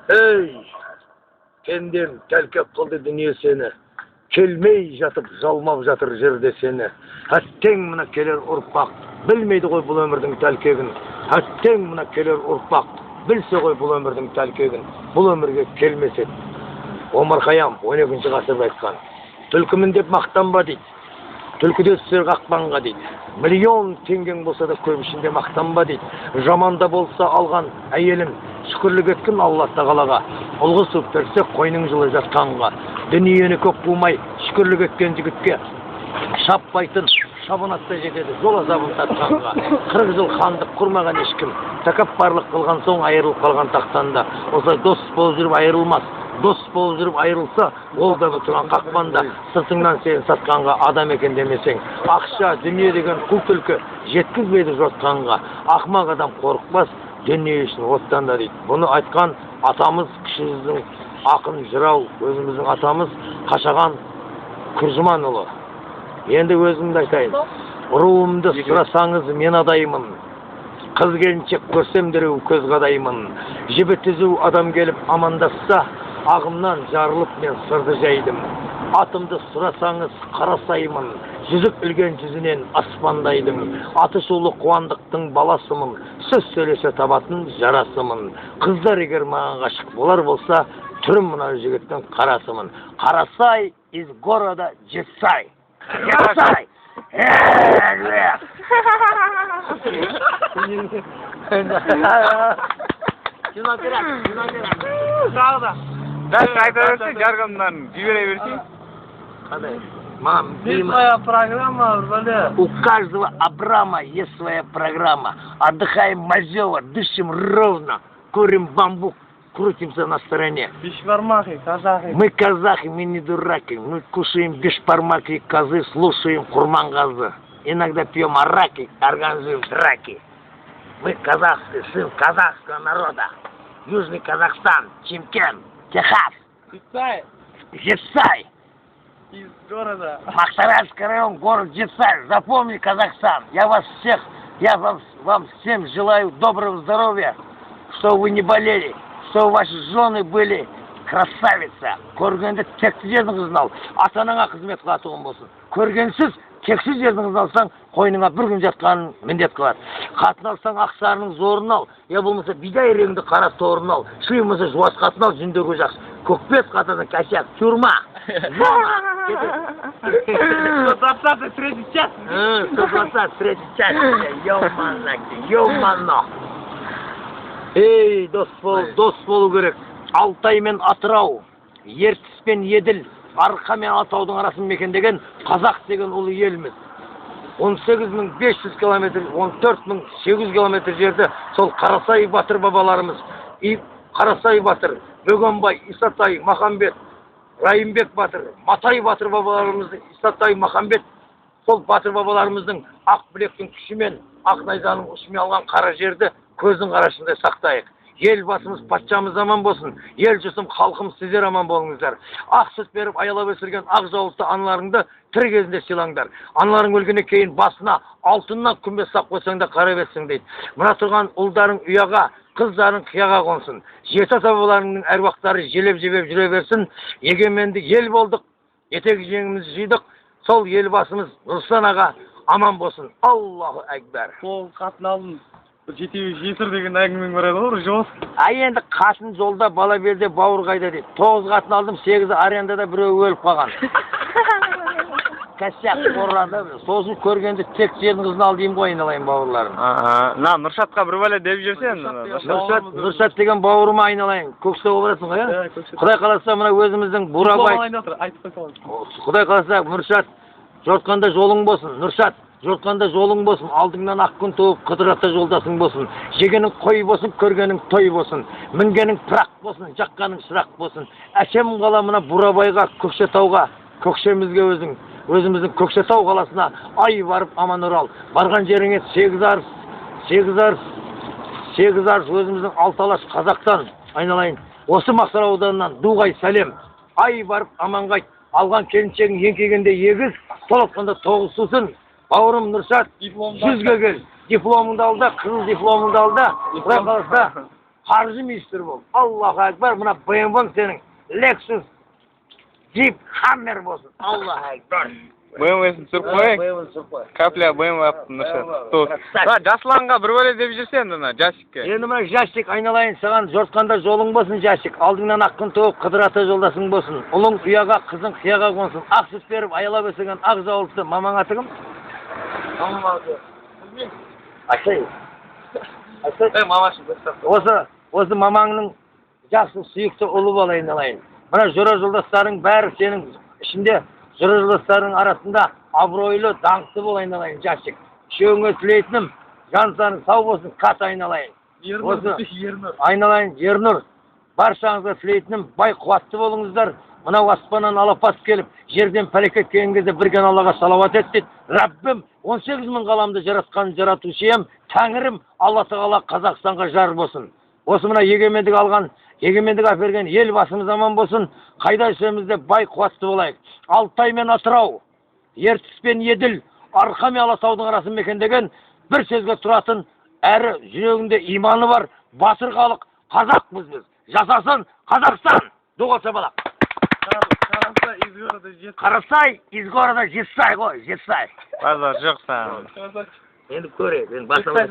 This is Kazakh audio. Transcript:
Ey, kendin telkep kıldı dünya seni. Kelmey jatıp жалмап жатыр жерде seni. Әттең мына келер ұрпақ, білмейді ғой бұл өмірдің тәлкегін. Әттең мына келер ұрпақ, білсе ғой бұл өмірдің тәлкегін. Бұл өмірге келмесе. Омар Хайям 12-ші ғасырда айтқан. Түлкімін деп мақтанба дейді. Түлкіде түсер қақпанға дейді. Миллион теңгең болса да көп ішінде мақтанба дейді. Жаманда болса алған әйелін шүкірлік еткен Алла тағалаға. Ұлғы суып берсе қойның жылы жатқанға. Дүниені көп қумай шүкірлік еткен жігітке шаппайтын шабынатта жетеді жол азабын тартқанға. 40 жыл хандық құрмаған ешкім. Тәкаппарлық қылған соң айырылып қалған тақтанда. Осылай дос болып жүріп айырылмас. Дос болып жүріп айырылса, ол да бұтырған қақпанда, сыртыңнан сені сатқанға адам екен демесең. Ақша, дүние деген құл түлкі жеткізбейді жортқанға. Ақмақ адам қорықпас, дүние үшін оттан да дейді. Бұны айтқан атамыз, кішіміздің ақын жырау, өзіміздің атамыз Қашаған Күржіманұлы. Енді өзімді айтайын. Руымды сұрасаңыз мен адаймын. Қыз келіншек көрсем дереу көз қадаймын. Жібі түзу адам келіп амандасса, ағымнан жарылып мен сырды жайдым. Атымды сұрасаңыз қарасаймын. Жүзік ілген жүзінен аспандайдым. Аты шулы қуандықтың баласымын. Сөз сөйлесе табатын жарасымын. Қыздар егер маған ғашық болар болса, түрім мына жігіттің қарасымын. Қарасай из города Жетсай. Жетсай! Дальше айта берсең, жаргондан жібере берсең. Қандай? Есть своя программа, Валя. У каждого Абрама есть своя программа. Отдыхаем мазево, дышим ровно, курим бамбук, крутимся на стороне. Бешбармахи, казахи. Мы казахи, мы не дураки. Мы кушаем бешбармаки, козы, слушаем Курмангазы. Иногда пьем араки, организуем драки. Мы казахский сын казахского народа. Южный Казахстан, Чимкент, Техас. Жетсай. Из города. Махтаральский район, город Жетсай. Запомни, Казахстан. Я вам всем желаю доброго здоровья, чтобы вы не болели, чтобы ваши жены были красавица. Көргенде текті жердің знал, атаныңа қызмет қылатуын болсын. Көргенсіз, тексіз жердің алсаң, қойныңа бір күн жатқанын міндет қылады. Қатын алсаң, ақсарының зорын ал, я болмаса бидай реңді қара торын ал, шүймісі жуас қатын ал, жүндегі жақсы. Көкбет қатының кәсек, тюрма. 123 час. 123 час. Ёмано. Ей, дос болу керек. Алтай мен Атырау, Ертіс пен Еділ, Арқа мен Атаудың арасын мекендеген қазақ деген ұлы елміз. 18.500 километр, 14.800 километр жерді сол Қарасай батыр бабаларымыз, Қарасай батыр, Бөгенбай, Исатай, Махамбет, Райымбек батыр, Матай батыр бабаларымыздың, Исатай, Махамбет, сол батыр бабаларымыздың ақ білектің күшімен, ақ найзаның ұшымен алған қара жерді көздің қарашындай сақтайық. Ел басымыз, патшамыз аман болсын. Ел жұртым, халқым, сіздер аман болыңыздар. Ақ сүт беріп аялап өсірген ақ жауызды аналарыңды тірі кезінде сыйлаңдар. Аналарың өлгеннен кейін басына алтыннан күмбез сап қойсаң да қара берсің дейді. Мына тұрған ұлдарың ұяға, қыздарың қияға қонсын. Жеті ата-бабаларыңның әруақтары желеп-жебеп жүре берсін. Егеменді ел болдық, етек жеңімізді жидық. Сол ел басымыз Нұрсан аға аман болсын. Аллаху әкбар. Сол қатын алдым. Жетеуі жетір деген әңгімең бар еді ғой, жол. Енді қатын жолда, бала берде, бауыр қайда дейді. 9 қатын алдым, 8-і арендада біреу өліп қалған. Кәсек қоррады. Сосын көргенде тек жердің қызын ал деймін ғой, айналайын бауырларым. Нұршатқа бір бәле деп жүрсен. Нұршат деген бауырыма айналайын. Көкшетауға барасың ғой, иә? Құдай қаласа, мына өзіміздің Бурабай. Құдай қаласа, Нұршат, жортқанда жолың болсын. Нұршат, жортқанда жолың болсын. Алдыңнан ақ күн туып, қыдыратта жолдасың болсын. Жегенің қой болсын, көргенің той болсын. Мінгенің пырақ болсын, жаққаның шырақ болсын. Әшем қала мына Бурабайға, Көкшетауға, көкшемізге өзіміздің Көкшетау қаласына ай барып аман орал. Барған жеріңе 8 арыс өзіміздің Алталаш қазақтан айналайын. Осы Мақтар ауданынан Дуғай сәлем. Ай барып аман қайт. Алған келіншегің еңкейгенде егіз, толыққанда 9 сусын. Бауырым Нұршат, 100-ге кел. Дипломыңды алда, қызыл дипломыңды алда. Құдай қаласа, Qarşı ministri bol. Allahu Ekber, buna BMW senin. Lexus, Jeep, Hammer bolsun. Allahu Ekber. BMW'sini sürüp koyayım. BMW sürüp Kapla BMW yaptım Va Jaslanga bir böyle dep жүрсен мына Jasikке. Endi mana Jasik aynalayın sagan jortkanda jolun bolsun Jasik. Aldыңdan akın toğup Kıdırata joldasың bolsun. Ulun uyaga, kızın xiyaga konsun. Ak süt berip ayala besegen ak zawulttu mamang atığım. Mamam adı. Açay. Açay. Mamaşı Осы mamаңның жақсы сүйікті ұлы бол айналайын. Мына жора жолдастарың бәрі сенің ішінде жора жолдастарың арасында абыройлы, даңқты бол айналайын Жасик. Үшеуіңе тілейтінім жансаның сау болсын, кат айналайын. Ернұр. Айналайын Ернұр. Баршаңызға тілейтінім бай қуатты болыңыздар. Мынау аспаннан алапат келіп, жерден пәлекет келген кезде бірген Аллаға салауат ет дейді. Раббим 18 мың ғаламды жаратқан жаратушы ем. Тәңірім Алла Тағала Қазақстанға жар болсын. Осы мына егемендік алған, егемендік әперген ел басымыз аман болсын. Қайда жүрсемізде бай қуатты болайық. Алтай мен Атырау, Ертіс пен Еділ, Арқа мен Алатаудың арасын мекендеген бір сөзге тұратын, әрі жүрегінде иманы бар, батыр халық, қазақпыз біз. Жасасын Қазақстан! Доғылса балақ. Қарасай, изгорода Жетсай ғой, Жетсай. Базар жоқ саған. Енді көрейік, енді басымыз